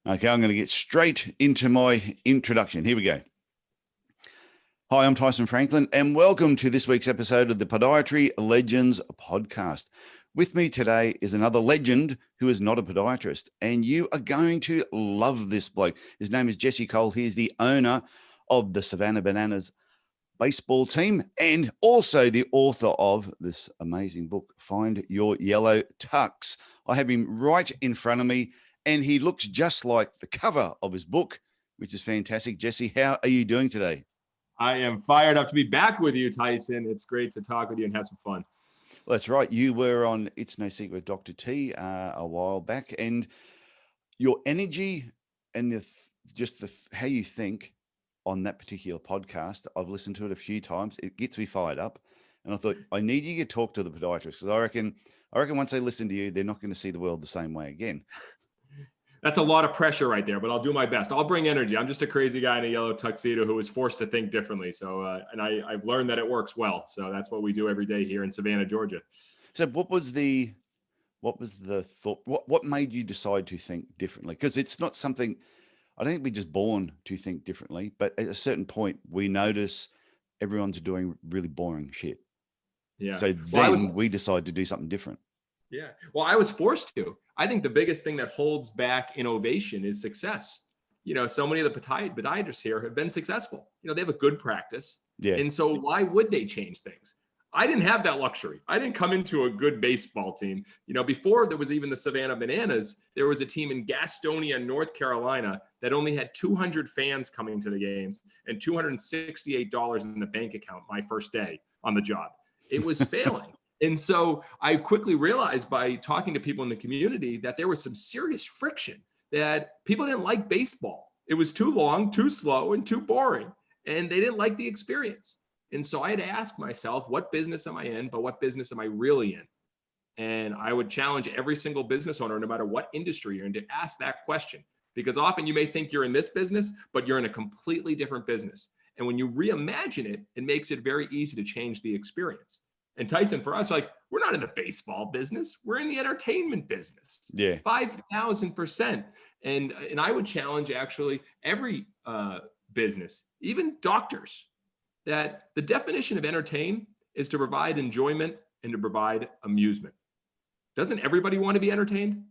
Okay, I'm going to get straight into my introduction. Here we go. Hi, I'm Tyson Franklin, and welcome to this week's episode of the Podiatry Legends podcast. With me today is another legend who is not a podiatrist, and you are going to love this bloke. His name is Jesse Cole. He's the owner of the Savannah Bananas baseball team and also the author of this amazing book, Find Your Yellow Tux. I have him right in front of me, and he looks just like the cover of his book, which is fantastic. Jesse, how are you doing today? I am fired up to be back with you, Tyson. It's great to talk with you and have some fun. Well, that's right. You were on It's No Secret with Dr. T a while back, and your energy and how you think on that particular podcast, I've listened to it a few times. It gets me fired up, and I thought I need you to talk to the podiatrist, because I reckon once they listen to you, they're not going to see the world the same way again. That's a lot of pressure right there, but I'll do my best. I'll bring energy. I'm just a crazy guy in a yellow tuxedo who was forced to think differently. So, I've learned that it works well. So that's what we do every day here in Savannah, Georgia. So what was the thought? What made you decide to think differently? Because it's not something, I don't think we're just born to think differently, but at a certain point we notice everyone's doing really boring shit. Yeah. So then we decide to do something different. Yeah. Well, I was forced to. I think the biggest thing that holds back innovation is success. You know, so many of the podiatrists here have been successful. You know, they have a good practice. Yeah. And so why would they change things? I didn't have that luxury. I didn't come into a good baseball team. You know, before there was even the Savannah Bananas, there was a team in Gastonia, North Carolina that only had 200 fans coming to the games and $268 in the bank account my first day on the job. It was failing. And so I quickly realized by talking to people in the community that there was some serious friction, that people didn't like baseball. It was too long, too slow, and too boring. And they didn't like the experience. And so I had to ask myself, what business am I in, but what business am I really in? And I would challenge every single business owner, no matter what industry you're in, to ask that question. Because often you may think you're in this business, but you're in a completely different business. And when you reimagine it, it makes it very easy to change the experience. And Tyson, for us, like, we're not in the baseball business. We're in the entertainment business. Yeah. 5,000%. And I would challenge actually every business, even doctors, that the definition of entertain is to provide enjoyment and to provide amusement. Doesn't everybody want to be entertained?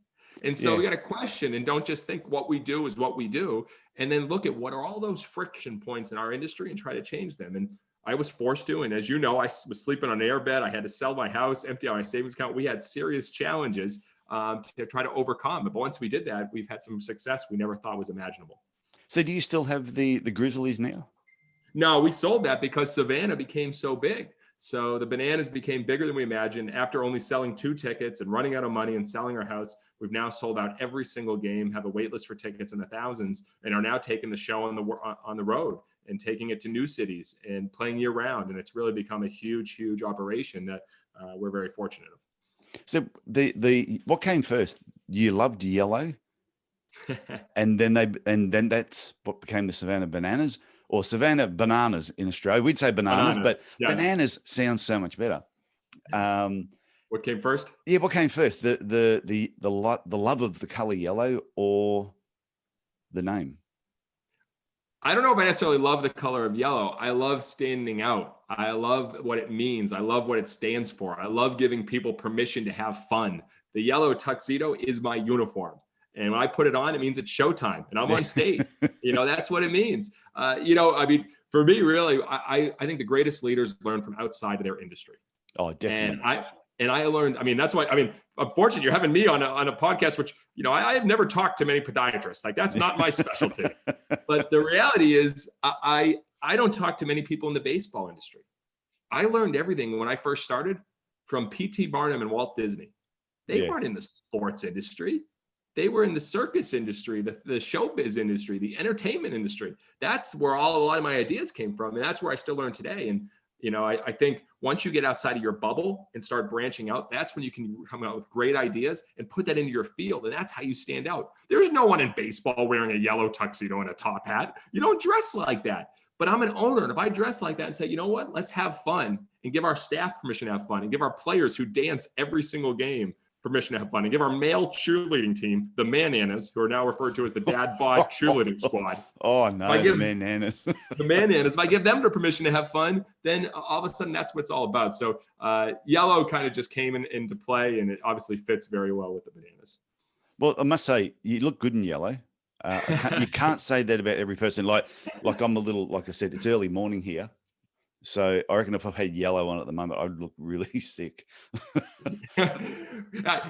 And so we got to question and don't just think what we do is what we do, and then look at what are all those friction points in our industry and try to change them. And I was forced to, and as you know, I was sleeping on an airbed. I had to sell my house, empty out my savings account. We had serious challenges to try to overcome. But once we did that, we've had some success we never thought was imaginable. So do you still have the Grizzlies now? No, we sold that because Savannah became so big. So the Bananas became bigger than we imagined. After only selling 2 tickets and running out of money and selling our house, we've now sold out every single game, have a wait list for tickets in the thousands, and are now taking the show on the road and taking it to new cities and playing year round. And it's really become a huge, huge operation that we're very fortunate of. So what came first? You loved yellow, and then that's what became the Savannah Bananas, or Savannah Bananas in Australia. We'd say bananas. But yes. Bananas sounds so much better. What came first? Yeah, what came first? The love of the color yellow, or the name? I don't know if I necessarily love the color of yellow. I love standing out. I love what it means. I love what it stands for. I love giving people permission to have fun. The yellow tuxedo is my uniform. And when I put it on, it means it's showtime and I'm on stage. You know, that's what it means. You know, I mean, for me, really, I think the greatest leaders learn from outside of their industry. Oh, definitely. And I learned, I mean, that's why, I mean, I'm fortunate you're having me on a podcast, which, you know, I have never talked to many podiatrists. Like, that's not my specialty. But the reality is I don't talk to many people in the baseball industry. I learned everything when I first started from P.T. Barnum and Walt Disney. They weren't in the sports industry. They were in the circus industry, the showbiz industry, the entertainment industry. That's where a lot of my ideas came from. And that's where I still learn today. And, you know, I think once you get outside of your bubble and start branching out, that's when you can come out with great ideas and put that into your field. And that's how you stand out. There's no one in baseball wearing a yellow tuxedo and a top hat. You don't dress like that. But I'm an owner. And if I dress like that and say, you know what, let's have fun and give our staff permission to have fun and give our players who dance every single game permission to have fun, and give our male cheerleading team, the Man-Nanas, who are now referred to as the Dad Bod Cheerleading Squad. Oh, no, the Man-Nanas. The Man-Nanas, if I give them the permission to have fun, then all of a sudden that's what it's all about. So yellow kind of just came into play, and it obviously fits very well with the bananas. Well, I must say, you look good in yellow. You can't say that about every person. Like I'm a little, like I said, it's early morning here. So I reckon if I've had yellow on at the moment, I'd look really sick.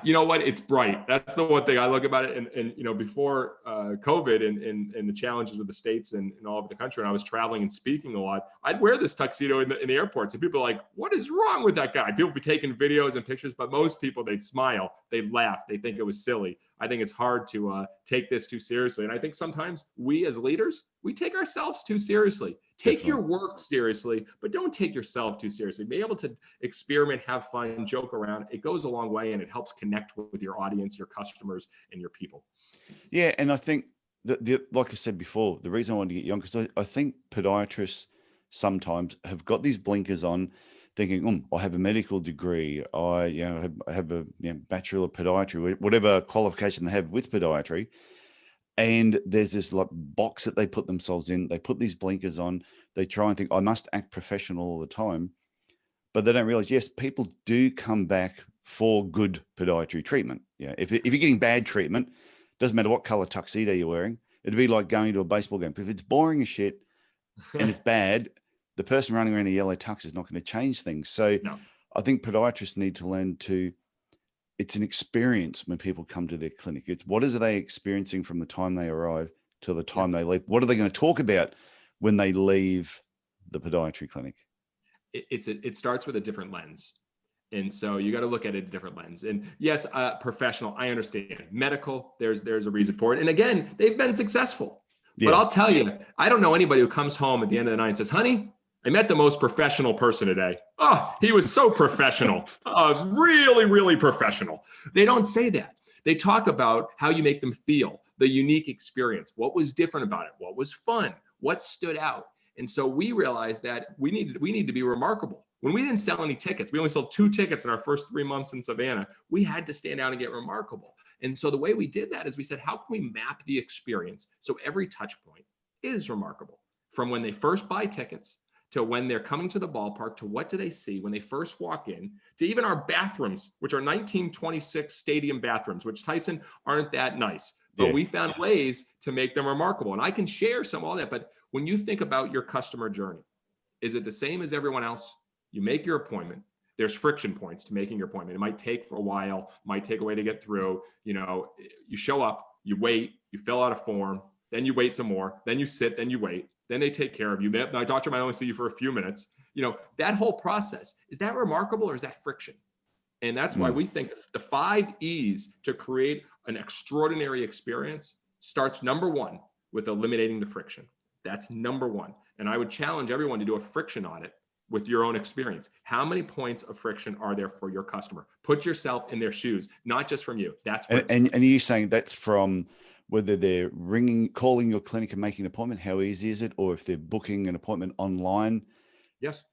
You know what? It's bright. That's the one thing I look about it. And you know, before COVID and the challenges of the States and all over the country, when I was traveling and speaking a lot, I'd wear this tuxedo in the airports. And people are like, what is wrong with that guy? People be taking videos and pictures, but most people, they'd smile, they'd laugh, they think it was silly. I think it's hard to take this too seriously. And I think sometimes we as leaders, we take ourselves too seriously. Take your work seriously, but don't take yourself too seriously. Be able to experiment, have fun, joke around. It goes a long way, and it helps connect with your audience, your customers, and your people. Yeah, and I think that like I said before, the reason I wanted to get you on, because I think podiatrists sometimes have got these blinkers on, thinking, I have a medical degree, I have a bachelor of podiatry, whatever qualification they have with podiatry. And there's this like box that they put themselves in. They put these blinkers on. They try and think, I must act professional all the time. But they don't realize, yes, people do come back for good podiatry treatment. Yeah. If you're getting bad treatment, doesn't matter what color tuxedo you're wearing. It'd be like going to a baseball game. If it's boring as shit and it's bad, the person running around a yellow tux is not going to change things. So no. I think podiatrists need to learn to, it's an experience when people come to their clinic. It's what are they experiencing from the time they arrive to the time they leave? What are they going to talk about when they leave the podiatry clinic? It starts with a different lens. And so you got to look at it a different lens. And yes, professional, I understand. Medical, there's a reason for it. And again, they've been successful. Yeah. But I'll tell you, I don't know anybody who comes home at the end of the night and says, honey, I met the most professional person today. Oh, he was so professional. Really, really professional. They don't say that. They talk about how you make them feel, the unique experience, what was different about it, what was fun, what stood out. And so we realized that we need to be remarkable. When we didn't sell any tickets, we only sold 2 tickets in our first 3 months in Savannah. We had to stand out and get remarkable. And so the way we did that is we said, how can we map the experience so every touch point is remarkable? From when they first buy tickets, to when they're coming to the ballpark, to what do they see when they first walk in, to even our bathrooms, which are 1926 stadium bathrooms, which Tyson aren't that nice, but we found ways to make them remarkable. And I can share some of all that, but when you think about your customer journey, is it the same as everyone else? You make your appointment. There's friction points to making your appointment. It might take for a while, might take a way to get through. You know, you show up, you wait, you fill out a form, then you wait some more, then you sit, then you wait. Then they take care of you. My doctor might only see you for a few minutes. You know, that whole process, is that remarkable or is that friction? And that's why we think the 5 E's to create an extraordinary experience starts, number 1, with eliminating the friction. That's number 1. And I would challenge everyone to do a friction audit with your own experience. How many points of friction are there for your customer? Put yourself in their shoes, not just from you. That's what and are you saying that's from whether they're calling your clinic and making an appointment, how easy is it? Or if they're booking an appointment online, yes,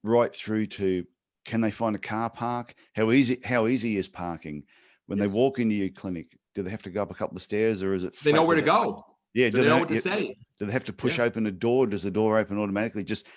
right through to, can they find a car park? How easy is parking? When they walk into your clinic, do they have to go up a couple of stairs, or is it? They know where to go. Yeah. Do they know what to say? Do they have to push open a door? Does the door open automatically? Just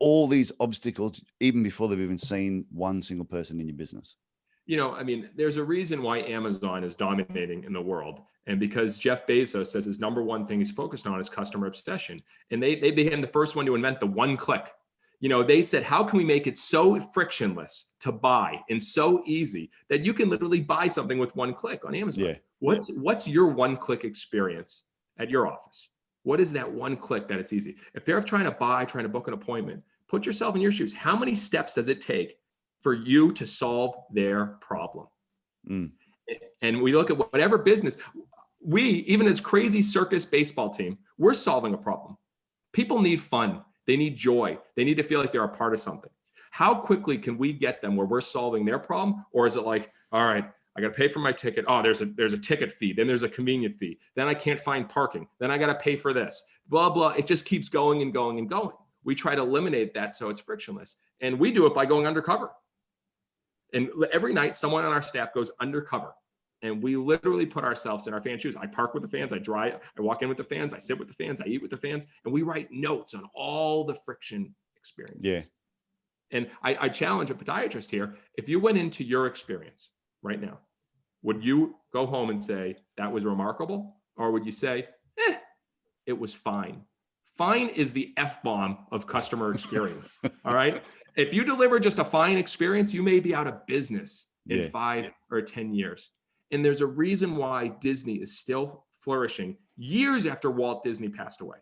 all these obstacles, even before they've even seen one single person in your business. You know, I mean, there's a reason why Amazon is dominating in the world. And because Jeff Bezos says his number 1 thing he's focused on is customer obsession. And they became the first one to invent the one click. You know, they said, how can we make it so frictionless to buy and so easy that you can literally buy something with one click on Amazon? Yeah. What's your one click experience at your office? What is that one click that it's easy? If they're trying to book an appointment, put yourself in your shoes. How many steps does it take for you to solve their problem? And we look at whatever business, even as crazy circus baseball team, we're solving a problem. People need fun. They need joy. They need to feel like they're a part of something. How quickly can we get them where we're solving their problem? Or is it like, all right, I got to pay for my ticket. Oh, there's a ticket fee. Then there's a convenient fee. Then I can't find parking. Then I got to pay for this, blah, blah. It just keeps going and going and going. We try to eliminate that so it's frictionless. And we do it by going undercover. And every night, someone on our staff goes undercover. And we literally put ourselves in our fan shoes. I park with the fans, I walk in with the fans, I sit with the fans, I eat with the fans, and we write notes on all the friction experiences. Yeah. And I challenge a podiatrist here. If you went into your experience right now, would you go home and say, that was remarkable? Or would you say, it was fine? Fine is the F-bomb of customer experience. All right. If you deliver just a fine experience, you may be out of business in 5 or 10 years. And there's a reason why Disney is still flourishing years after Walt Disney passed away,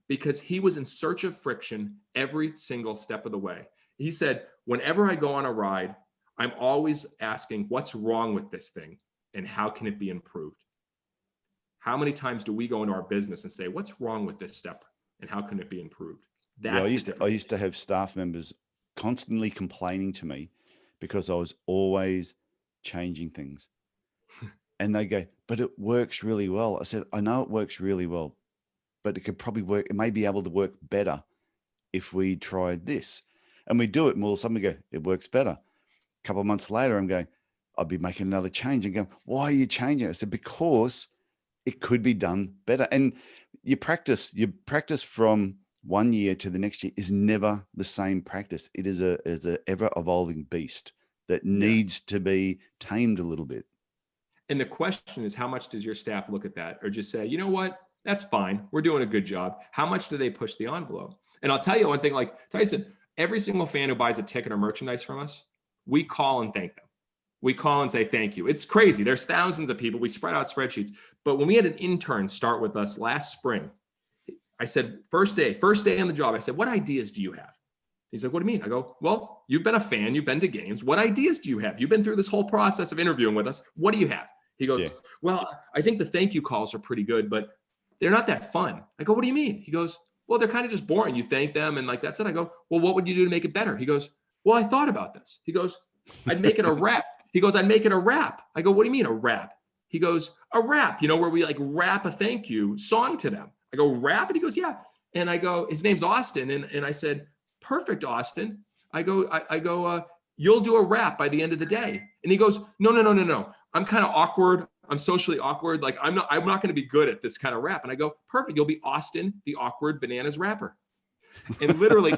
because he was in search of friction every single step of the way. He said, whenever I go on a ride, I'm always asking, what's wrong with this thing and how can it be improved? How many times do we go into our business and say, what's wrong with this step and how can it be improved? I used to have staff members constantly complaining to me because I was always changing things. And they go, but it works really well. I said, I know it works really well, but it could probably work. It may be able to work better if we tried this. And we do it, and we'll suddenly go, it works better. A couple of months later, I'm going, I'll be making another change and going, why are you changing it? I said, because it could be done better. And you practice from 1 year to the next year is never the same practice. It is a ever evolving beast that needs to be tamed a little bit. And the question is, how much does your staff look at that or just say, you know what, that's fine, we're doing a good job? How much do they push the envelope? And I'll tell you one thing, like Tyson, every single fan who buys a ticket or merchandise from us, we call and thank them. We call and say thank you. It's crazy. There's thousands of people. We spread out spreadsheets. But when we had an intern start with us last spring, I said, first day on the job, I said, what ideas do you have? He's like, what do you mean? I go, well, you've been a fan. You've been to games. What ideas do you have? You've been through this whole process of interviewing with us. What do you have? He goes, well, I think the thank you calls are pretty good, but they're not that fun. I go, what do you mean? He goes, well, they're kind of just boring. You thank them and like that's it. I go, well, what would you do to make it better? He goes, well, I thought about this. He goes, I'd make it a rap. He goes, I'd make it a rap. I go, what do you mean a rap? He goes, a rap, where we like rap a thank you song to them. I go, rap? And he goes, yeah. And I go, his name's Austin. And I said, perfect, Austin. I go, you'll do a rap by the end of the day. And he goes, no. I'm kind of awkward. I'm socially awkward. Like I'm not going to be good at this kind of rap. And I go, perfect. You'll be Austin, the awkward bananas rapper. And literally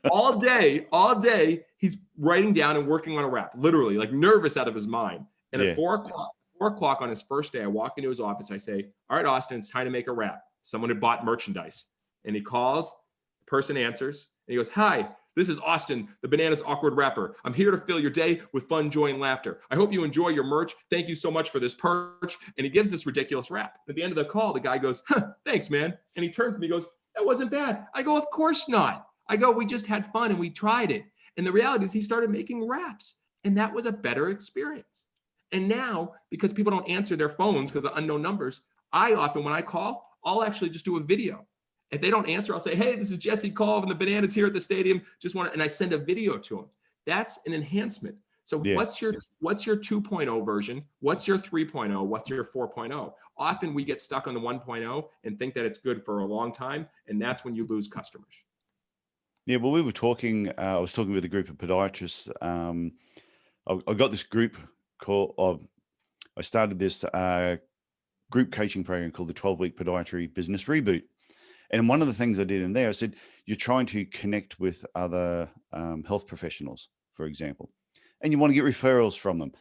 all day, he's writing down and working on a rap, literally like nervous out of his mind. And at 4 o'clock on his first day, I walk into his office. I say, all right, Austin, it's time to make a rap. Someone had bought merchandise and he calls, the person answers and he goes, hi, this is Austin, the bananas awkward rapper. I'm here to fill your day with fun, joy, and laughter. I hope you enjoy your merch. Thank you so much for this perch. And he gives this ridiculous rap. At the end of the call, the guy goes, thanks, man. And he turns to me and goes, that wasn't bad. I go, of course not. I go, we just had fun and we tried it. And the reality is he started making raps and that was a better experience. And now, because people don't answer their phones because of unknown numbers, I often, when I call, I'll actually just do a video. If they don't answer, I'll say, hey, this is Jesse Call from the Bananas here at the stadium. And I send a video to them. That's an enhancement. So what's your 2.0 version? What's your 3.0? What's your 4.0? Often we get stuck on the 1.0 and think that it's good for a long time. And that's when you lose customers. Yeah, well, we were talking, I was talking with a group of podiatrists. I got this group called, I started this group coaching program called the 12-Week Podiatry Business Reboot. And one of the things I did in there, I said, you're trying to connect with other health professionals, for example, and you want to get referrals from them.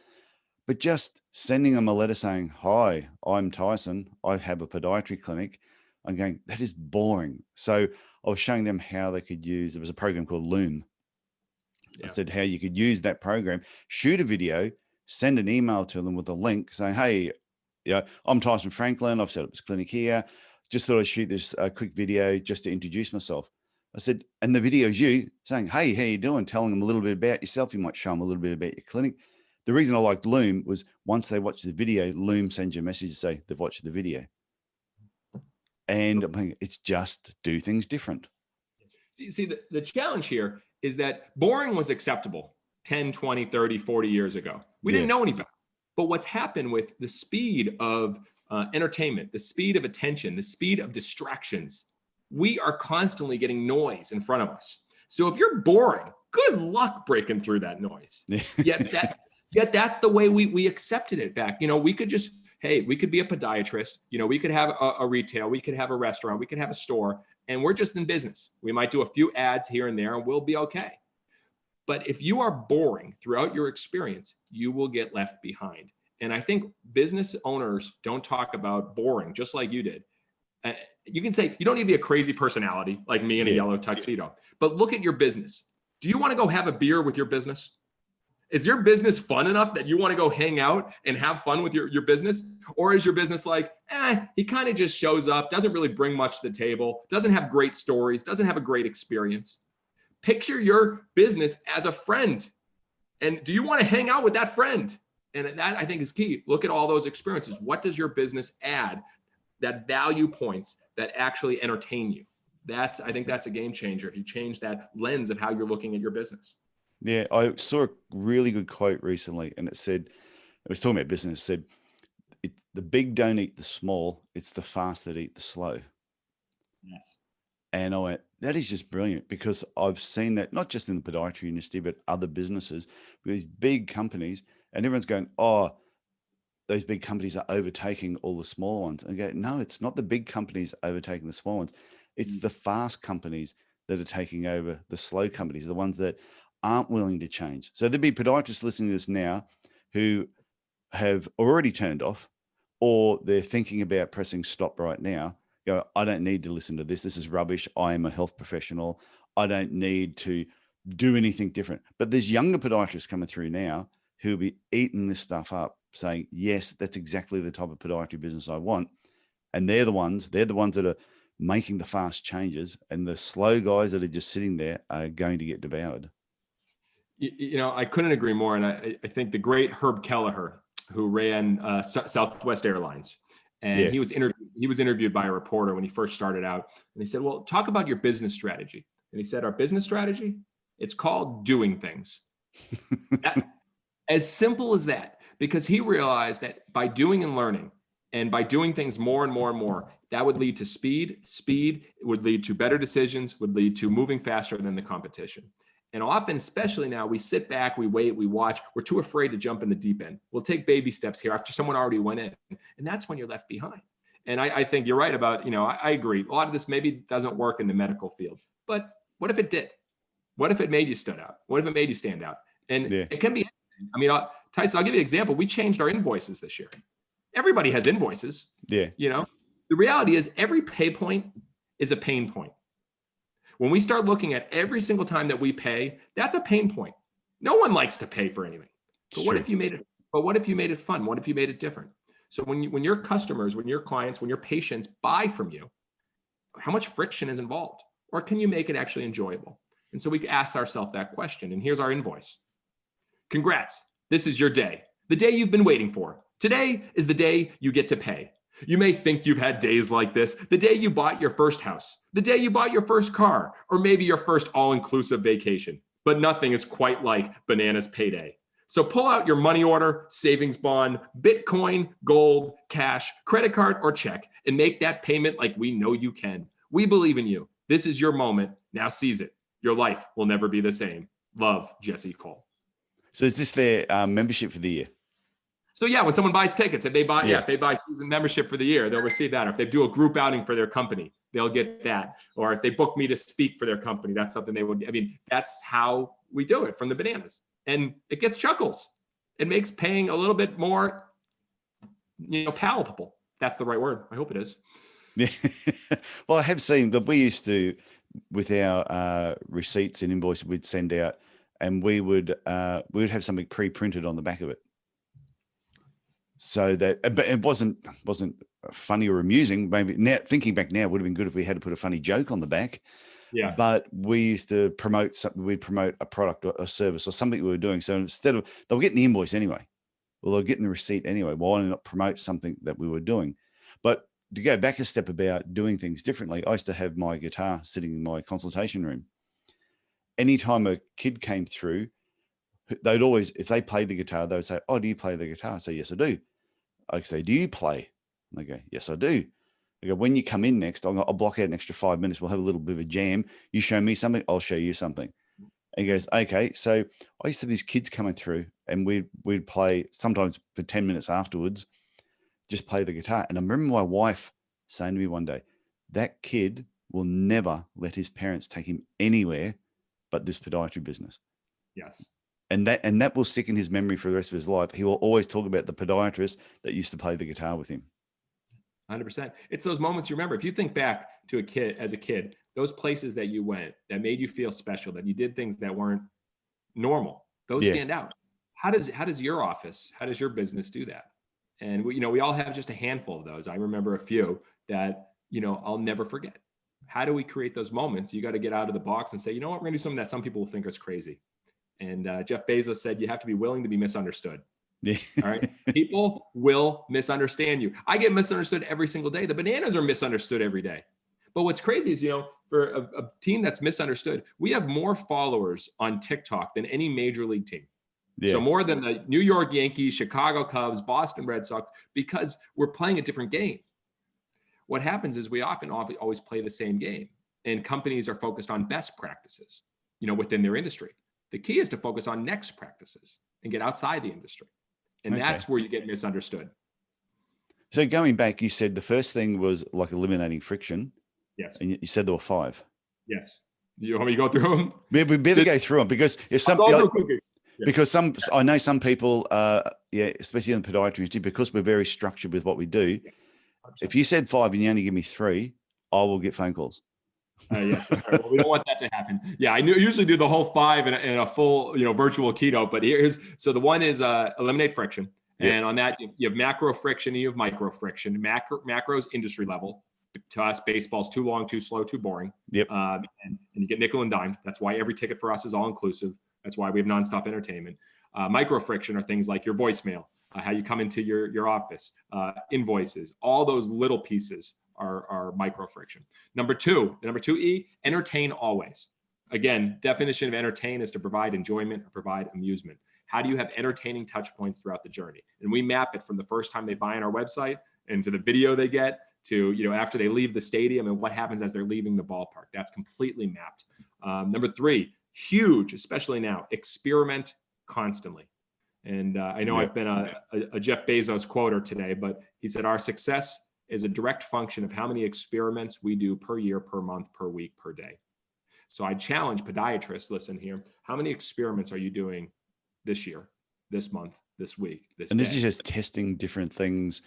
But just sending them a letter saying, hi, I'm Tyson, I have a podiatry clinic. I'm going, that is boring. So I was showing them how they could use, there was a program called Loom. I said how you could use that program, shoot a video, send an email to them with a link saying, hey, I'm Tyson Franklin. I've set up this clinic here. Just thought I'd shoot this quick video just to introduce myself. I said, and the video is you saying, hey, how you doing? Telling them a little bit about yourself. You might show them a little bit about your clinic. The reason I liked Loom was once they watch the video, Loom sends you a message to say they've watched the video. And I'm thinking, it's just do things different. See, the challenge here is that boring was acceptable 10, 20, 30, 40 years ago. We didn't know any better. But what's happened with the speed of entertainment, the speed of attention, the speed of distractions, we are constantly getting noise in front of us. So if you're boring Good luck breaking through that noise. Yet that's the way we accepted it back. We could just, hey, we could be a podiatrist. We could have a retail, we could have a restaurant, we could have a store, and we're just in business. We might do a few ads here and there and we'll be okay. But if you are boring throughout your experience, you will get left behind. And I think business owners don't talk about boring, just like you did. You can say, you don't need to be a crazy personality like me in a yellow tuxedo, but look at your business. Do you want to go have a beer with your business? Is your business fun enough that you want to go hang out and have fun with your business? Or is your business like, he kind of just shows up, doesn't really bring much to the table, doesn't have great stories, doesn't have a great experience? Picture your business as a friend. And do you want to hang out with that friend? And that, I think, is key. Look at all those experiences. What does your business add? That value points that actually entertain you. I think that's a game changer if you change that lens of how you're looking at your business. Yeah, I saw a really good quote recently, and it was talking about business. It said, the big don't eat the small, it's the fast that eat the slow. Yes. And I went, that is just brilliant, because I've seen that not just in the podiatry industry, but other businesses, these big companies, and everyone's going, oh, those big companies are overtaking all the smaller ones. And I go, no, it's not the big companies overtaking the small ones. It's the fast companies that are taking over the slow companies, the ones that aren't willing to change. So there'd be podiatrists listening to this now who have already turned off, or they're thinking about pressing stop right now. Go, I don't need to listen to this. This is rubbish. I am a health professional. I don't need to do anything different. But there's younger podiatrists coming through now who'll be eating this stuff up, saying, yes, that's exactly the type of podiatry business I want. And they're the ones that are making the fast changes, and the slow guys that are just sitting there are going to get devoured. I couldn't agree more. And I think the great Herb Kelleher, who ran Southwest Airlines, and he was interviewed by a reporter when he first started out. And he said, well, talk about your business strategy. And he said, our business strategy, it's called doing things. As simple as that, because he realized that by doing and learning, and by doing things more and more and more, that would lead to speed. Speed would lead to better decisions, would lead to moving faster than the competition. And often, especially now, we sit back, we wait, we watch. We're too afraid to jump in the deep end. We'll take baby steps here after someone already went in. And that's when you're left behind. And I think you're right about, I agree. A lot of this maybe doesn't work in the medical field. But what if it did? What if it made you stood out? What if it made you stand out? And it can be, Tyson, I'll give you an example. We changed our invoices this year. Everybody has invoices. Yeah. The reality is every pay point is a pain point. When we start looking at every single time that we pay, that's a pain point. No one likes to pay for anything. But what if you made it fun? What if you made it different? So when your customers, when your clients, when your patients buy from you, how much friction is involved? Or can you make it actually enjoyable? And so we asked ourselves that question. And here's our invoice. Congrats. This is your day. The day you've been waiting for. Today is the day you get to pay. You may think you've had days like this, the day you bought your first house, the day you bought your first car, or maybe your first all-inclusive vacation. But nothing is quite like Bananas Payday. So pull out your money order, savings bond, Bitcoin, gold, cash, credit card, or check, and make that payment like we know you can. We believe in you. This is your moment. Now seize it. Your life will never be the same. Love, Jesse Cole. So is this their membership for the year? So yeah, when someone buys tickets, if they buy season membership for the year, they'll receive that. Or if they do a group outing for their company, they'll get that. Or if they book me to speak for their company, that's something they would. That's how we do it from the Bananas, and it gets chuckles. It makes paying a little bit more, palatable. That's the right word. I hope it is. Yeah. Well, I have seen that we used to, with our receipts and invoices, we'd send out, and we would have something pre-printed on the back of it. So that, but it wasn't funny or amusing. Maybe now, thinking back now, it would have been good if we had to put a funny joke on the back. Yeah. But we used to promote something. We'd promote a product or a service or something we were doing. So instead of, they were getting the invoice anyway, or they were getting the receipt anyway. Why not promote something that we were doing? But to go back a step about doing things differently, I used to have my guitar sitting in my consultation room. Anytime a kid came through, they'd always, if they played the guitar, they would say, "Oh, do you play the guitar?" I say, "Yes, I do." I say, "Do you play?" And they go, "Yes, I do." I go, "When you come in next, I'll block out an extra 5 minutes. We'll have a little bit of a jam. You show me something, I'll show you something." And he goes, okay. So I used to have these kids coming through and we'd play sometimes for 10 minutes afterwards, just play the guitar. And I remember my wife saying to me one day, that kid will never let his parents take him anywhere but this podiatry business. Yes. And that will stick in his memory for the rest of his life. He will always talk about the podiatrist that used to play the guitar with him. 100%. It's those moments you remember. If you think back to as a kid, those places that you went that made you feel special, that you did things that weren't normal, those stand out. How does your office, how does your business do that? And we all have just a handful of those. I remember a few that, I'll never forget. How do we create those moments? You got to get out of the box and say, you know what, we're gonna do something that some people will think is crazy. And Jeff Bezos said, you have to be willing to be misunderstood. Yeah. All right. People will misunderstand you. I get misunderstood every single day. The bananas are misunderstood every day. But what's crazy is, for a team that's misunderstood, we have more followers on TikTok than any major league team. Yeah. So more than the New York Yankees, Chicago Cubs, Boston Red Sox, because we're playing a different game. What happens is we often always play the same game, and companies are focused on best practices, within their industry. The key is to focus on next practices and get outside the industry. And that's where you get misunderstood. So going back, you said the first thing was like eliminating friction. Yes. And you said there were 5. Yes. You want me to go through them? We better go through them because if some, because I know some people, especially in the podiatry industry, because we're very structured with what we do. Yeah, if you said 5 and you only give me 3, I will get phone calls. Yes. Well, we don't want that to happen. Yeah, I usually do the whole 5 in a full, virtual keynote. But so the one is eliminate friction, and on that you have macro friction and you have micro friction. Macro is industry level. To us, baseball's too long, too slow, too boring. Yep. And you get nickel and dime. That's why every ticket for us is all inclusive. That's why we have nonstop entertainment. Micro friction are things like your voicemail, how you come into your office, invoices. All those little pieces are micro friction. The number 2 E, entertain always. Again, definition of entertain is to provide enjoyment or provide amusement. How do you have entertaining touch points throughout the journey? And we map it from the first time they buy on our website and to the video they get to, after they leave the stadium and what happens as they're leaving the ballpark. That's completely mapped. Number 3, huge, especially now, experiment constantly. And I know I've been a Jeff Bezos quoter today, but he said our success is a direct function of how many experiments we do per year, per month, per week, per day. So I challenge podiatrists, listen here, how many experiments are you doing this year, this month, this week, this day? And this is just testing different things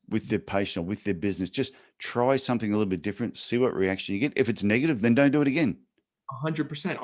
with their patient or with their business. Just try something a little bit different, see what reaction you get. If it's negative, then don't do it again. 100%.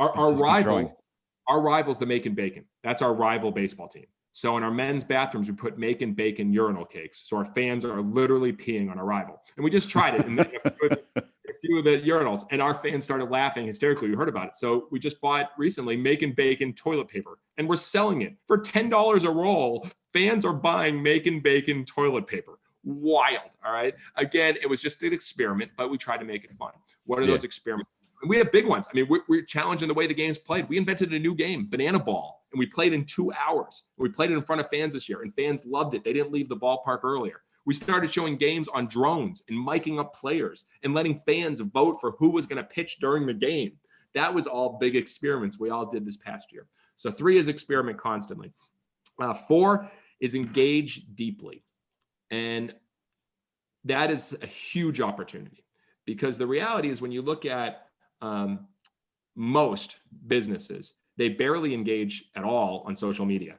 Our rival's the Macon Bacon. That's our rival baseball team. So in our men's bathrooms, we put Macon Bacon urinal cakes. So our fans are literally peeing on our rival. And we just tried it in a few of the urinals, and our fans started laughing hysterically. We heard about it. So we just bought recently Macon Bacon toilet paper, and we're selling it for $10 a roll. Fans are buying Macon Bacon toilet paper. Wild. All right. Again, it was just an experiment, but we tried to make it fun. What are those experiments? And we have big ones. I mean, we're challenging the way the game's played. We invented a new game, banana ball, and we played in 2 hours. We played it in front of fans this year, and fans loved it. They didn't leave the ballpark earlier. We started showing games on drones and miking up players and letting fans vote for who was going to pitch during the game. That was all big experiments we all did this past year. So 3 is experiment constantly. 4 is engage deeply. And that is a huge opportunity, because the reality is when you look at most businesses, they barely engage at all on social media.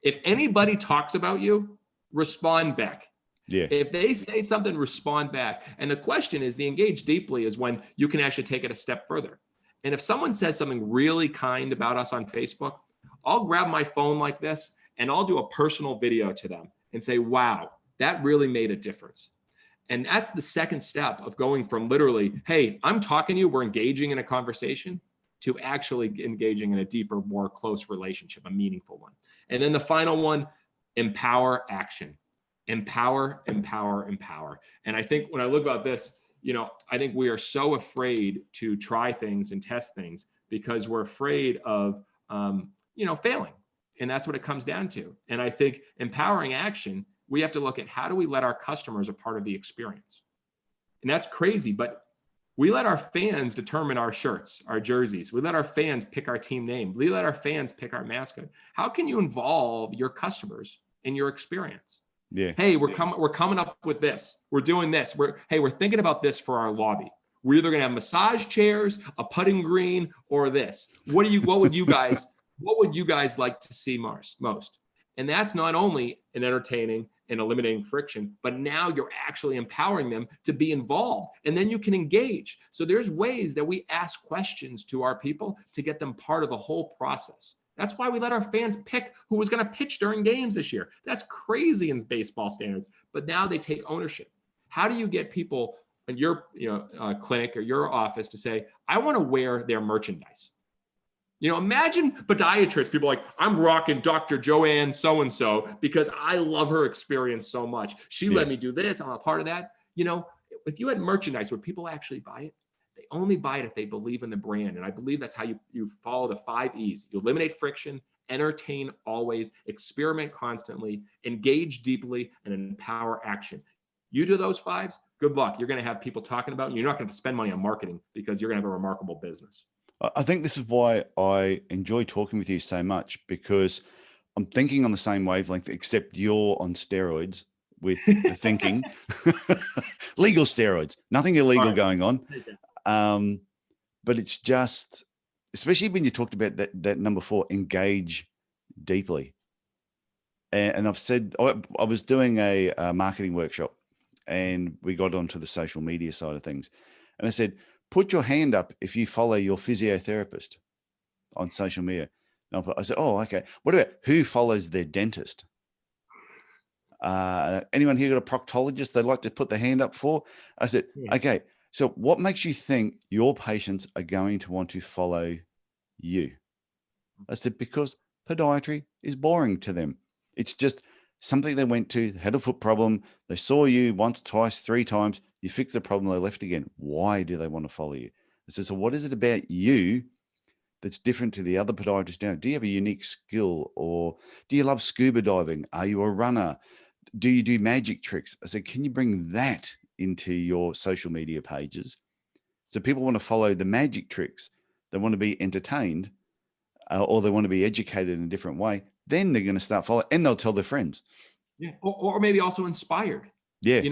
If anybody talks about you, respond back. Yeah. If they say something, respond back. And the question is, the engage deeply is when you can actually take it a step further. And if someone says something really kind about us on Facebook, I'll grab my phone like this and I'll do a personal video to them and say, wow, that really made a difference. And that's the second step of going from literally, hey, I'm talking to you, we're engaging in a conversation, to actually engaging in a deeper, more close relationship, a meaningful one. And then the final one, empower action. Empower, empower, empower. And I think when I look about this, I think we are so afraid to try things and test things because we're afraid of, failing. And that's what it comes down to. And I think empowering action, we have to look at how do we let our customers a part of the experience. And that's crazy, but We let our fans determine our shirts, our jerseys. We let our fans pick our team name. We let our fans pick our mascot. How can you involve your customers in your experience? Yeah. Hey, we're coming up with this. We're doing this. We're thinking about this for our lobby. We're either going to have massage chairs, a putting green, or this. What would you guys like to see most? And that's not only an entertaining and eliminating friction, but now you're actually empowering them to be involved, and then you can engage. So there's ways that we ask questions to our people to get them part of the whole process. That's why we let our fans pick who was going to pitch during games this year. That's crazy in baseball standards, but now they take ownership. How do you get people in your clinic or your office to say, I want to wear their merchandise? Imagine podiatrists, people like, I'm rocking Dr. Joanne so-and-so because I love her experience so much. She let me do this. I'm a part of that. If you had merchandise, would people actually buy it? They only buy it if they believe in the brand. And I believe that's how you follow the 5 E's. You eliminate friction, entertain always, experiment constantly, engage deeply, and empower action. You do those 5s, good luck. You're going to have people talking about it. You're not going to spend money on marketing because you're going to have a remarkable business. I think this is why I enjoy talking with you so much, because I'm thinking on the same wavelength, except you're on steroids with the thinking. Legal steroids, nothing illegal going on. But it's just, especially when you talked about that number 4, engage deeply. And I've said, I was doing a marketing workshop, and we got onto the social media side of things. And I said, put your hand up if you follow your physiotherapist on social media. And I said, oh, okay. What about who follows their dentist? Anyone here got a proctologist they'd like to put their hand up for? I said, okay. So what makes you think your patients are going to want to follow you? I said, because podiatry is boring to them. It's just something they went to, had a foot problem. They saw you once, twice, 3 times. You fix the problem, they left again. Why do they want to follow you? I said, so what is it about you that's different to the other podiatrists now? Do you have a unique skill, or do you love scuba diving? Are you a runner? Do you do magic tricks? I said, can you bring that into your social media pages? So people want to follow the magic tricks. They want to be entertained, or they want to be educated in a different way. Then they're going to start following, and they'll tell their friends. Yeah, or maybe also inspired. Yeah.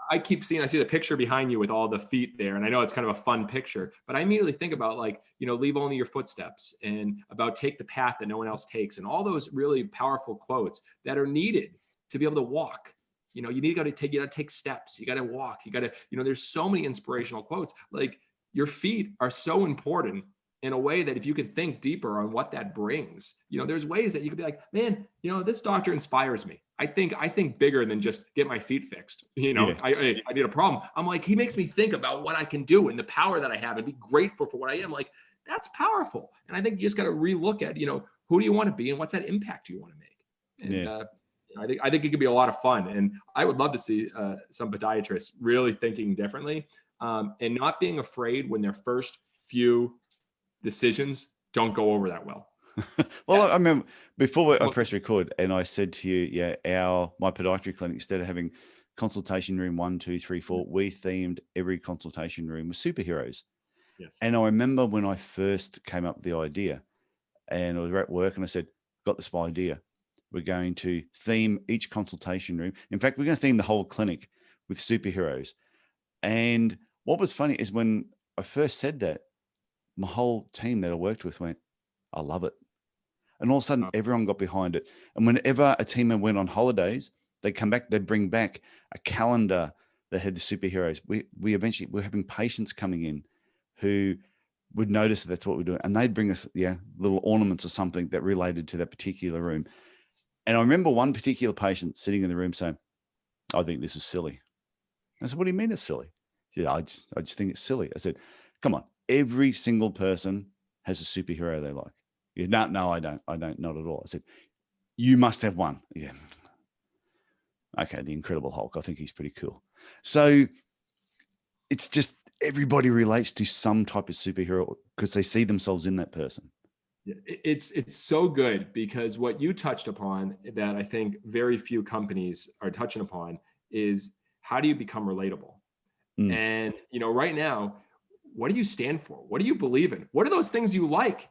I see the picture behind you with all the feet there. And I know it's kind of a fun picture, but I immediately think about leave only your footsteps, and about take the path that no one else takes, and all those really powerful quotes that are needed to be able to walk. You got to take steps. You got to walk. You got to, there's so many inspirational quotes. Like, your feet are so important in a way that if you could think deeper on what that brings, there's ways that you could be like, man, this doctor inspires me. I think bigger than just get my feet fixed. I need a problem. I'm like, he makes me think about what I can do and the power that I have, and be grateful for what I am. Like, that's powerful. And I think you just got to relook at, who do you want to be and what's that impact you want to make? And I think it could be a lot of fun. And I would love to see some podiatrists really thinking differently, and not being afraid when their first few decisions don't go over that well. Well, I remember before I press record, and I said to you, my podiatry clinic, instead of having consultation room 1, 2, 3, 4, we themed every consultation room with superheroes. Yes. And I remember when I first came up with the idea, and I was at work, and I said, got this idea. We're going to theme each consultation room. In fact, we're going to theme the whole clinic with superheroes. And what was funny is when I first said that, my whole team that I worked with went, I love it. And all of a sudden, everyone got behind it. And whenever a team went on holidays, they'd come back, they'd bring back a calendar that had the superheroes. We eventually, we're having patients coming in who would notice that's what we're doing. And they'd bring us, little ornaments or something that related to that particular room. And I remember one particular patient sitting in the room saying, I think this is silly. I said, what do you mean it's silly? He said, I just think it's silly. I said, come on, every single person has a superhero they like. No, I don't, not at all. I said, you must have one. Yeah. Okay, the Incredible Hulk. I think he's pretty cool. So it's just everybody relates to some type of superhero because they see themselves in that person. It's so good, because what you touched upon that I think very few companies are touching upon is, how do you become relatable? And right now what do you stand for? What do you believe in? What are those things you like?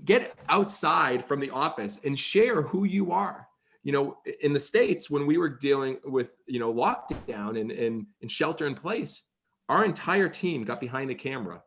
Get outside from the office and share who you are. In the States, when we were dealing with, lockdown and shelter in place, our entire team got behind the camera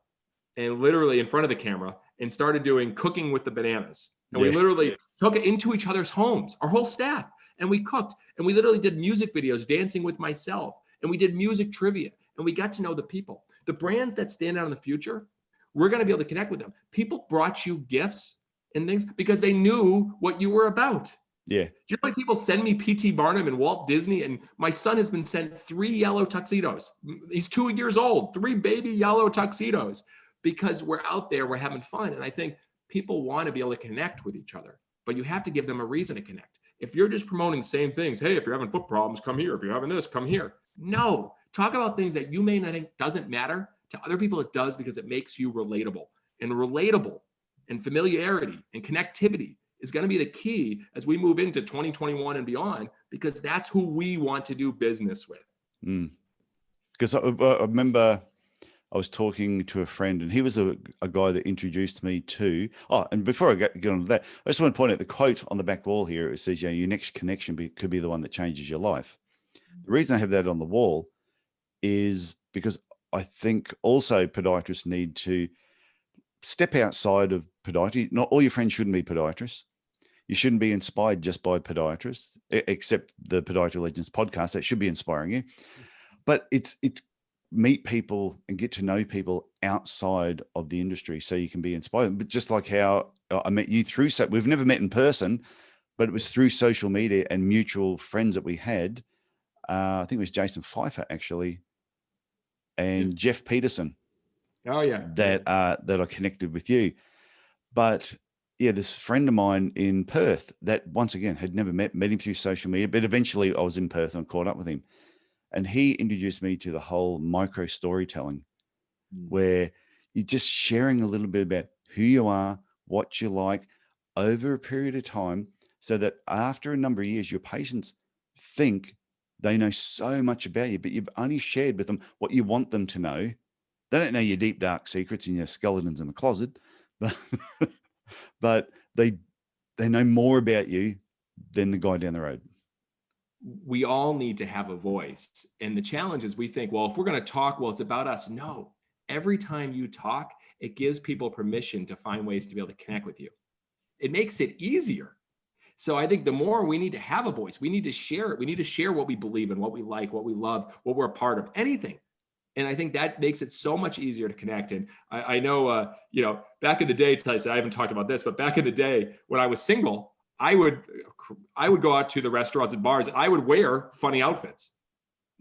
and literally in front of the camera and started doing cooking with the bananas. And we literally took it into each other's homes, our whole staff, and we cooked. And we literally did music videos, dancing with myself, and we did music trivia, and we got to know the people. The brands that stand out in the future, we're going to be able to connect with them. People brought you gifts and things because they knew what you were about. Yeah. Do you know how many people send me P.T. Barnum and Walt Disney? And my son has been sent 3 yellow tuxedos. He's 2 years old, 3 baby yellow tuxedos, because we're out there, we're having fun. And I think people want to be able to connect with each other, but you have to give them a reason to connect. If you're just promoting the same things, hey, if you're having foot problems, come here. If you're having this, come here. No, talk about things that you may not think doesn't matter. To other people, it does, because it makes you relatable. And familiarity and connectivity is going to be the key as we move into 2021 and beyond, because that's who we want to do business with. Because I remember I was talking to a friend, and he was a guy that introduced me to, and before I get on to that, I just want to point out the quote on the back wall here. It says, your next connection could be the one that changes your life. The reason I have that on the wall is because I think also podiatrists need to step outside of podiatry. Not all your friends shouldn't be podiatrists. You shouldn't be inspired just by podiatrists, except the Podiatry Legends podcast. That should be inspiring you. But it's meet people and get to know people outside of the industry so you can be inspired. But just like how I met you through, we've never met in person, but it was through social media and mutual friends that we had. I think it was Jason Pfeiffer actually, and Jeff Peterson. Oh yeah. That I connected with you. But yeah, this friend of mine in Perth that once again had never met him through social media, but eventually I was in Perth and caught up with him. And he introduced me to the whole micro storytelling, where you're just sharing a little bit about who you are, what you like over a period of time, so that after a number of years, your patients think they know so much about you, but you've only shared with them what you want them to know. They don't know your deep, dark secrets and your skeletons in the closet, but they know more about you than the guy down the road. We all need to have a voice. And the challenge is we think, well, if we're going to talk, well, it's about us. No, every time you talk, it gives people permission to find ways to be able to connect with you. It makes it easier. So I think the more we need to have a voice, we need to share it. We need to share what we believe in, what we like, what we love, what we're a part of, anything. And I think that makes it so much easier to connect. And I know, back in the day, Tyson, I haven't talked about this, but back in the day when I was single, I would go out to the restaurants and bars and I would wear funny outfits.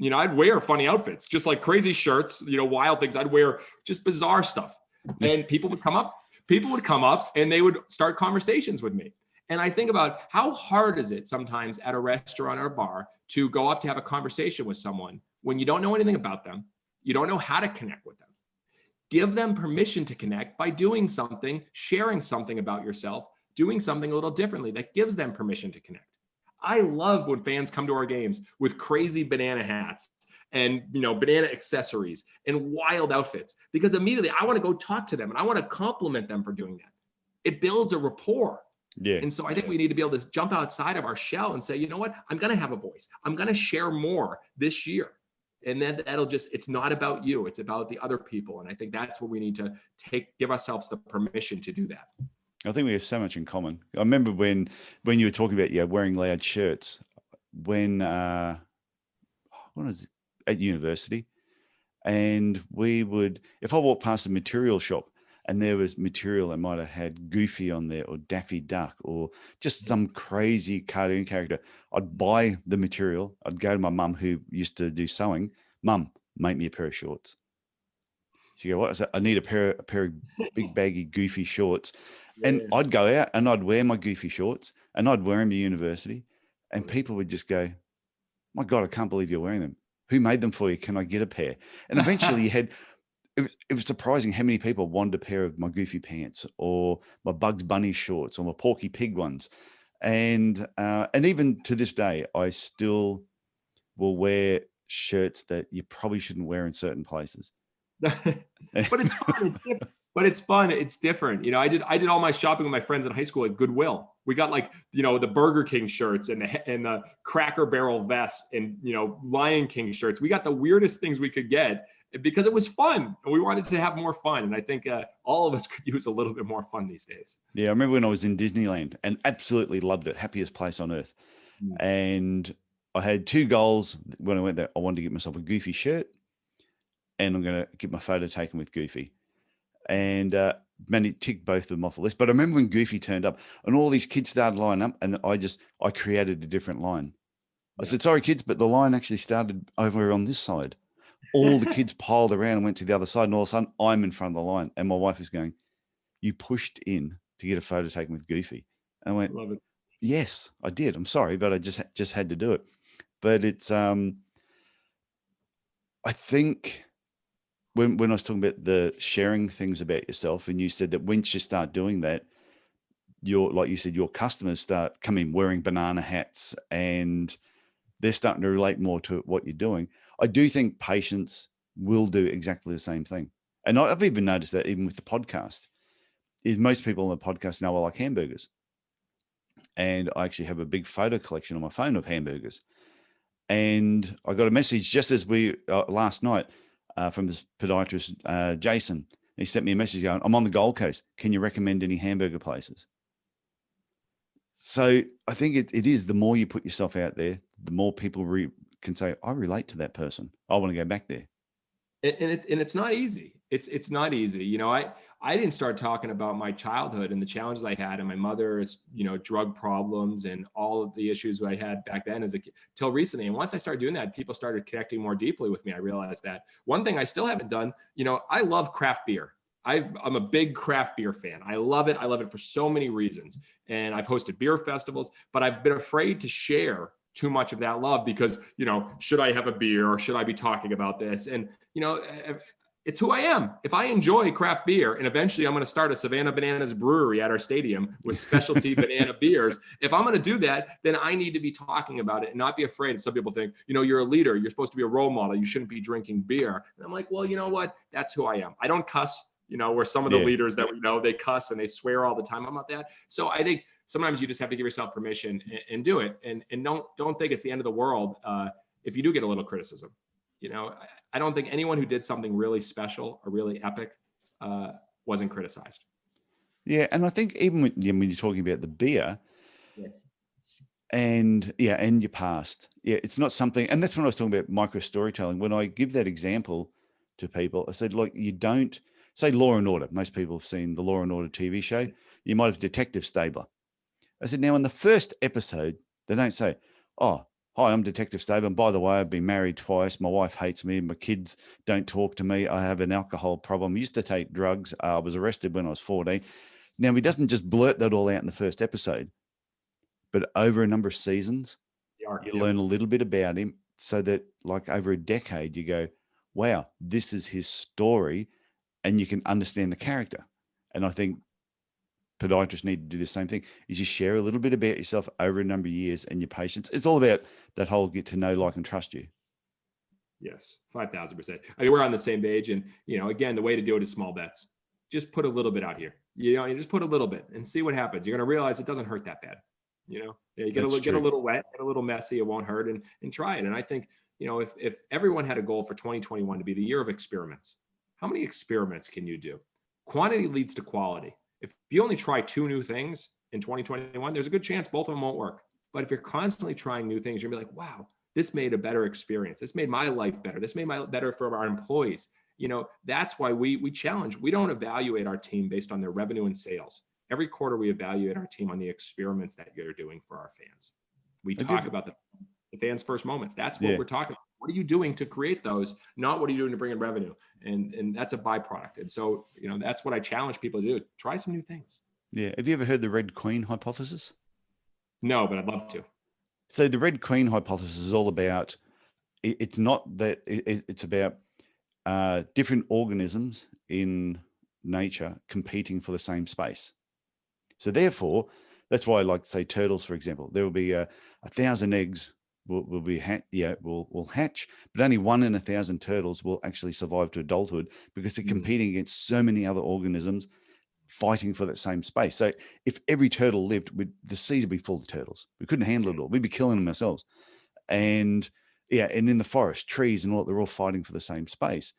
I'd wear funny outfits, just like crazy shirts, wild things. I'd wear just bizarre stuff. And people would come up and they would start conversations with me. And I think about how hard is it sometimes at a restaurant or a bar to go up to have a conversation with someone when you don't know anything about them. You don't know how to connect with them. Give them permission to connect by doing something, sharing something about yourself, doing something a little differently that gives them permission to connect. I love when fans come to our games with crazy banana hats and banana accessories and wild outfits, because immediately I want to go talk to them and I want to compliment them for doing that. It builds a rapport. Yeah. And so I think we need to be able to jump outside of our shell and say, you know what, I'm going to have a voice. I'm going to share more this year. And then it's not about you, it's about the other people. And I think that's what we need to give ourselves the permission to do that. I think we have so much in common. I remember when you were talking about wearing loud shirts when at university, and we would, if I walked past a material shop and there was material that might have had Goofy on there or Daffy Duck or just some crazy cartoon character, I'd buy the material. I'd go to my mum who used to do sewing. Mum, make me a pair of shorts. She'd go, what? I said, I need a pair of big baggy Goofy shorts. And I'd go out and I'd wear my Goofy shorts and I'd wear them to university. And people would just go, my God, I can't believe you're wearing them. Who made them for you? Can I get a pair? And eventually it was surprising how many people wanted a pair of my Goofy pants or my Bugs Bunny shorts or my Porky Pig ones. And even to this day, I still will wear shirts that you probably shouldn't wear in certain places. But it's fun. It's different. But it's fun. It's different. I did all my shopping with my friends in high school at Goodwill. We got like, the Burger King shirts and the Cracker Barrel vests and, Lion King shirts. We got the weirdest things we could get because it was fun and we wanted to have more fun. And I think all of us could use a little bit more fun these days. Yeah, I remember when I was in Disneyland and absolutely loved it. Happiest place on earth. And I had two goals when I went there. I wanted to get myself a Goofy shirt and I'm going to get my photo taken with Goofy. And man, ticked both of them off the list. But I remember when Goofy turned up and all these kids started lining up and I created a different line. I said, sorry, kids, but the line actually started over on this side. All the kids piled around and went to the other side. And all of a sudden I'm in front of the line. And my wife is going, you pushed in to get a photo taken with Goofy. And I went, Love it. Yes, I did. I'm sorry, but I just had to do it. But it's, I think when I was talking about the sharing things about yourself, and you said that once you start doing that, like you said, your customers start coming wearing banana hats and they're starting to relate more to what you're doing. I do think patients will do exactly the same thing. And I've even noticed that even with the podcast, is most people on the podcast now I like hamburgers. And I actually have a big photo collection on my phone of hamburgers. And I got a message just as we last night from this podiatrist, Jason. He sent me a message going, I'm on the Gold Coast. Can you recommend any hamburger places? So I think it is the more you put yourself out there, the more people can say, I relate to that person. I want to go back there. And it's not easy. It's not easy. I didn't start talking about my childhood and the challenges I had and my mother's, drug problems and all of the issues I had back then as a kid till recently. And once I started doing that, people started connecting more deeply with me. I realized that one thing I still haven't done, I love craft beer. I'm a big craft beer fan. I love it. I love it for so many reasons. And I've hosted beer festivals, but I've been afraid to share too much of that love because, should I have a beer or should I be talking about this? And, it's who I am. If I enjoy craft beer and eventually I'm going to start a Savannah Bananas brewery at our stadium with specialty banana beers, if I'm going to do that, then I need to be talking about it and not be afraid. Some people think, you're a leader. You're supposed to be a role model. You shouldn't be drinking beer. And I'm like, well, you know what? That's who I am. I don't cuss, where some of the leaders that we know, they cuss and they swear all the time. I'm not that. So I think sometimes you just have to give yourself permission and do it. And don't think it's the end of the world if you do get a little criticism. I don't think anyone who did something really special or really epic wasn't criticized. Yeah, and I think even when you're talking about the beer and your past, it's not something, and that's when I was talking about micro storytelling. When I give that example to people, I said, look, you don't say Law and Order. Most people have seen the Law and Order TV show. You might have Detective Stabler. I said, now in the first episode, they don't say, oh, hi, I'm Detective Stabler. And by the way, I've been married twice. My wife hates me. My kids don't talk to me. I have an alcohol problem. I used to take drugs. I was arrested when I was 14. Now, he doesn't just blurt that all out in the first episode, but over a number of seasons, you learn a little bit about him so that like over a decade, you go, wow, this is his story. And you can understand the character. And I think podiatrists need to do the same thing, is you share a little bit about yourself over a number of years and your patients. It's all about that whole get to know, like, and trust you. Yes, 5,000%. I mean, we're on the same page. And, again, the way to do it is small bets. Just put a little bit out here. You just put a little bit and see what happens. You're going to realize it doesn't hurt that bad. You get a little wet, get a little messy. It won't hurt and try it. And I think, if everyone had a goal for 2021 to be the year of experiments, how many experiments can you do? Quantity leads to quality. If you only try 2 new things in 2021, there's a good chance both of them won't work. But if you're constantly trying new things, you're gonna be like, wow, this made a better experience. This made my life better. This made my life better for our employees. That's why we challenge. We don't evaluate our team based on their revenue and sales. Every quarter, we evaluate our team on the experiments that you're doing for our fans. We talk about the fans' first moments. That's what we're talking about. What are you doing to create those? Not what are you doing to bring in revenue? And that's a byproduct. And so, that's what I challenge people to do. Try some new things. Yeah. Have you ever heard the Red Queen hypothesis? No, but I'd love to. So the Red Queen hypothesis is all about, it's not that, it's about different organisms in nature competing for the same space. So therefore, that's why, like, say, turtles, for example, there will be 1,000 eggs will hatch, but only 1 in 1,000 turtles will actually survive to adulthood because they're competing against so many other organisms fighting for that same space. So if every turtle lived, the seas would be full of turtles. We couldn't handle it all. We'd be killing them ourselves. And and in the forest, trees and all, they're all fighting for the same space.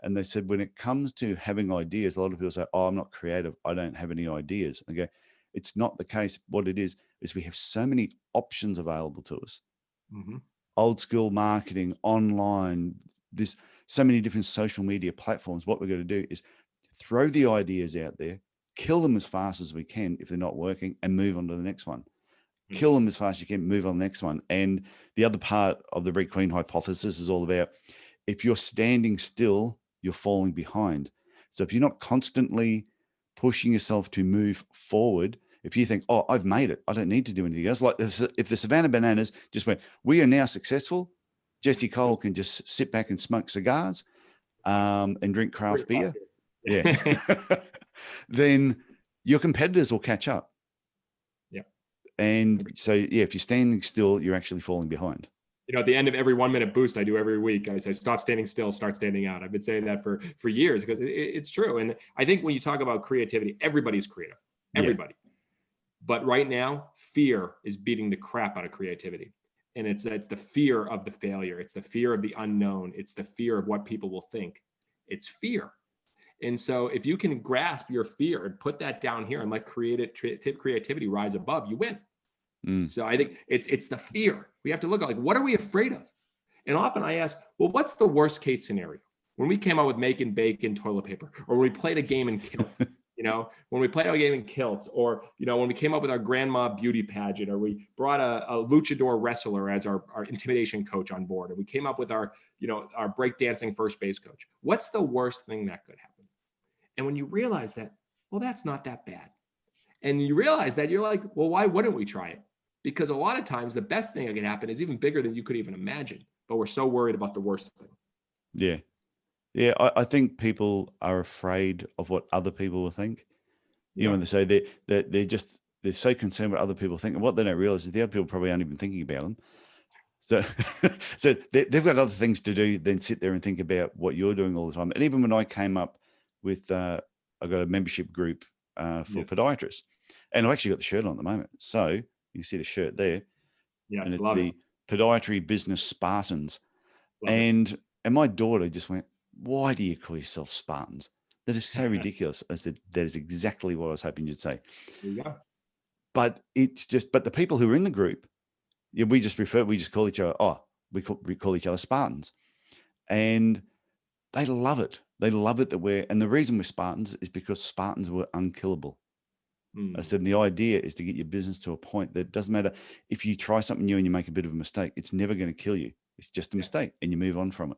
And they said, when it comes to having ideas, a lot of people say, oh, I'm not creative, I don't have any ideas. And I go, it's not the case. What it is we have so many options available to us. Old school marketing, online, there's so many different social media platforms. What we're going to do is throw the ideas out there, kill them as fast as we can if they're not working, and move on to the next one. Kill them as fast as you can, move on to the next one. And the other part of the Red Queen hypothesis is all about, if you're standing still, you're falling behind. So if you're not constantly pushing yourself to move forward, if you think, oh, I've made it, I don't need to do anything else. Like if the Savannah Bananas just went, we are now successful, Jesse Cole can just sit back and smoke cigars and drink craft beer. Yeah. Then your competitors will catch up. Yeah. And so, if you're standing still, you're actually falling behind. At the end of every 1 minute boost I do every week, I say, stop standing still, start standing out. I've been saying that for years because it's true. And I think when you talk about creativity, everybody's creative, everybody. Yeah. But right now, fear is beating the crap out of creativity. And it's the fear of the failure. It's the fear of the unknown. It's the fear of what people will think. It's fear. And so if you can grasp your fear and put that down here and let creativity rise above, you win. So I think it's the fear. We have to look at, like, what are we afraid of? And often I ask, well, what's the worst case scenario? When we came out with make and bake and toilet paper, or when we played a game in kilts, when we played a game in kilts, or, when we came up with our grandma beauty pageant, or we brought a luchador wrestler as our intimidation coach on board, and we came up with our breakdancing first base coach. What's the worst thing that could happen? And when you realize that, well, that's not that bad. And you realize that, you're like, well, why wouldn't we try it? Because a lot of times the best thing that can happen is even bigger than you could even imagine. But we're so worried about the worst thing. Yeah. Yeah. I think people are afraid of what other people will think. When they say they're so concerned what other people think. And what they don't realize is the other people probably aren't even thinking about them. So, they've got other things to do than sit there and think about what you're doing all the time. And even when I came up with, I got a membership group for podiatrists, and I've actually got the shirt on at the moment. So you can see the shirt there. Yes, and it's the Podiatry Business Spartans. And my daughter just went, why do you call yourself Spartans? That is so ridiculous. I said, that is exactly what I was hoping you'd say. Yeah. But the people who are in the group, we just call each other, we call each other Spartans. And they love it. They love it and the reason we're Spartans is because Spartans were unkillable. I said, and the idea is to get your business to a point that doesn't matter if you try something new and you make a bit of a mistake, it's never going to kill you. It's just a mistake, and you move on from it.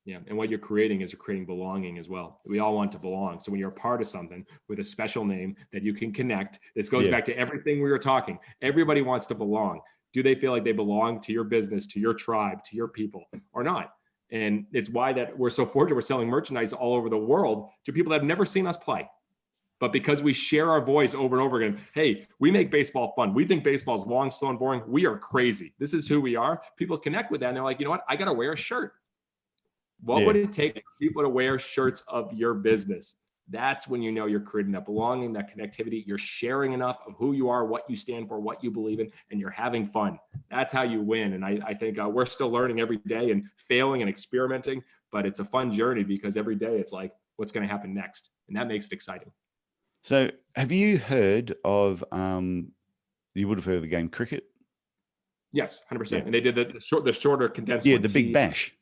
Yeah. And what you're creating is you're creating belonging as well. We all want to belong. So when you're a part of something with a special name that you can connect, this goes back to everything we were talking. Everybody wants to belong. Do they feel like they belong to your business, to your tribe, to your people, or not? And it's why that we're so fortunate. We're selling merchandise all over the world to people that have never seen us play. But because we share our voice over and over again, hey, we make baseball fun. We think baseball is long, slow, and boring. We are crazy. This is who we are. People connect with that. And they're like, you know what? I got to wear a shirt. What would it take for people to wear shirts of your business? That's when you know you're creating that belonging, that connectivity. You're sharing enough of who you are, what you stand for, what you believe in, and you're having fun. That's how you win. And I think we're still learning every day and failing and experimenting, but it's a fun journey because every day it's like, what's going to happen next? And that makes it exciting. So have you heard of, you would have heard of the game cricket? Yes, 100%. Yeah. And they did the shorter condensed the Big Bash.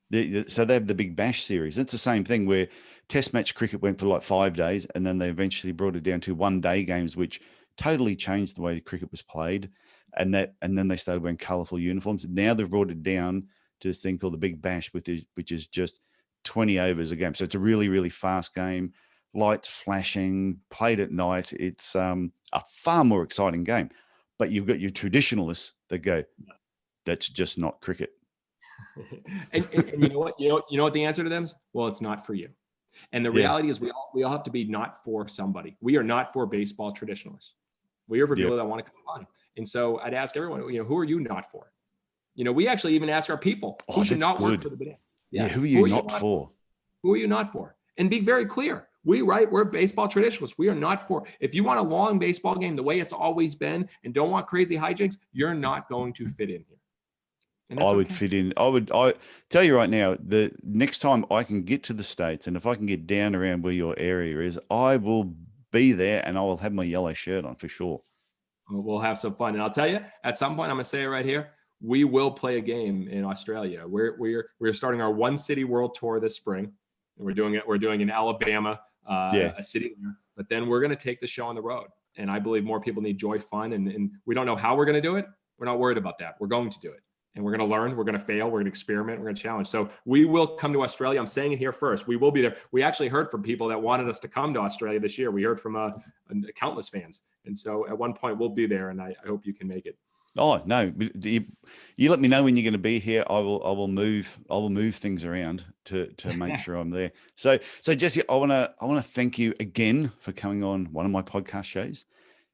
So they have the Big Bash series. It's the same thing where test match cricket went for like 5 days, and then they eventually brought it down to 1 day games, which totally changed the way cricket was played. And then they started wearing colourful uniforms. Now they've brought it down to this thing called the Big Bash, which is just 20 overs a game. So it's a really, really fast game. Lights flashing, played at night. It's a far more exciting game. But you've got your traditionalists that go, that's just not cricket. and you know what? You know what the answer to them is? Well, it's not for you. And the reality is we all have to be not for somebody. We are not for baseball traditionalists. We are for people that want to come on. And so I'd ask everyone, who are you not for? We actually even ask our people, who should not work for the banana? Yeah. Who are you not for? Who are you not for? And be very clear. We're baseball traditionalists. We are not for, if you want a long baseball game the way it's always been and don't want crazy hijinks, you're not going to fit in here. And that's I would fit in. I tell you right now, the next time I can get to the States, and if I can get down around where your area is, I will be there and I will have my yellow shirt on for sure. We'll have some fun. And I'll tell you, at some point, I'm going to say it right here, we will play a game in Australia. We're starting our one city world tour this spring. And we're doing in Alabama, a city there. But then we're going to take the show on the road. And I believe more people need joy, fun, and we don't know how we're going to do it. We're not worried about that. We're going to do it. And we're going to learn, we're going to fail, we're going to experiment, we're going to challenge. So we will come to Australia. I'm saying it here first. We will be there. We actually heard from people that wanted us to come to Australia this year. We heard from countless fans. And so at one point we'll be there, and I hope you can make it. Oh, no, you let me know when you're going to be here. I will move things around to make sure I'm there. So Jesse, I want to thank you again for coming on one of my podcast shows,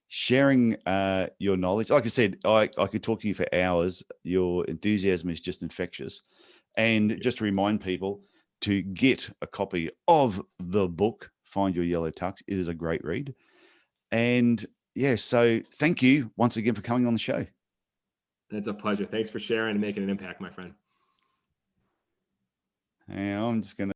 sharing your knowledge. Like I said, I could talk to you for hours. Your enthusiasm is just infectious. And just to remind people to get a copy of the book, Find Your Yellow Tux. It is a great read. And yeah, so thank you once again for coming on the show. It's a pleasure. Thanks for sharing and making an impact, my friend. And I'm just going to